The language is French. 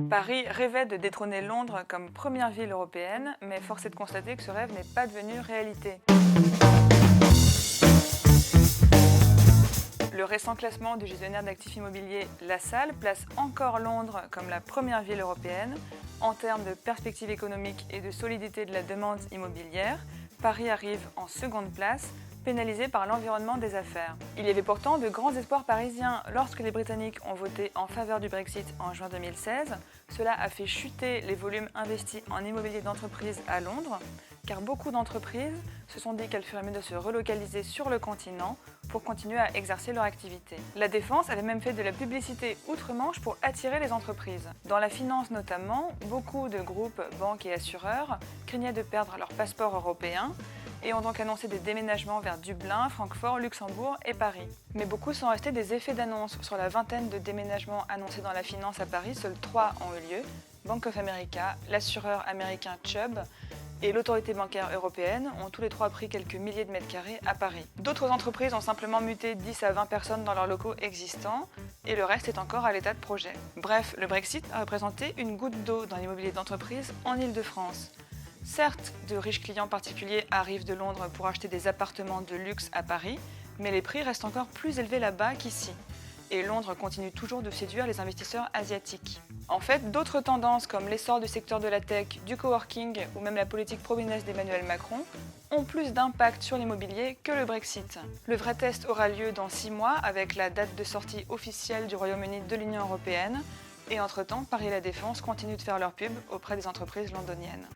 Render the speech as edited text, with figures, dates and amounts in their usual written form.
Paris rêvait de détrôner Londres comme première ville européenne, mais force est de constater que ce rêve n'est pas devenu réalité. Le récent classement du gestionnaire d'actifs immobiliers La Salle place encore Londres comme la première ville européenne. En termes de perspectives économiques et de solidité de la demande immobilière, Paris arrive en seconde place, pénalisé par l'environnement des affaires. Il y avait pourtant de grands espoirs parisiens lorsque les Britanniques ont voté en faveur du Brexit en juin 2016. Cela a fait chuter les volumes investis en immobilier d'entreprise à Londres, car beaucoup d'entreprises se sont dit qu'elles feraient mieux de se relocaliser sur le continent pour continuer à exercer leur activité. La Défense avait même fait de la publicité outre-Manche pour attirer les entreprises. Dans la finance notamment, beaucoup de groupes, banques et assureurs craignaient de perdre leur passeport européen et ont donc annoncé des déménagements vers Dublin, Francfort, Luxembourg et Paris. Mais beaucoup sont restés des effets d'annonce. Sur la vingtaine de déménagements annoncés dans la finance à Paris, seuls 3 ont eu lieu: Bank of America, l'assureur américain Chubb et l'autorité bancaire européenne ont tous les 3 pris quelques milliers de mètres carrés à Paris. D'autres entreprises ont simplement muté 10 à 20 personnes dans leurs locaux existants et le reste est encore à l'état de projet. Bref, le Brexit a représenté une goutte d'eau dans l'immobilier d'entreprise en Île-de-France. Certes, de riches clients particuliers arrivent de Londres pour acheter des appartements de luxe à Paris, mais les prix restent encore plus élevés là-bas qu'ici. Et Londres continue toujours de séduire les investisseurs asiatiques. En fait, d'autres tendances comme l'essor du secteur de la tech, du coworking ou même la politique pro-business d'Emmanuel Macron ont plus d'impact sur l'immobilier que le Brexit. Le vrai test aura lieu dans 6 mois avec la date de sortie officielle du Royaume-Uni de l'Union européenne. Et entre-temps, Paris et la Défense continuent de faire leur pub auprès des entreprises londoniennes.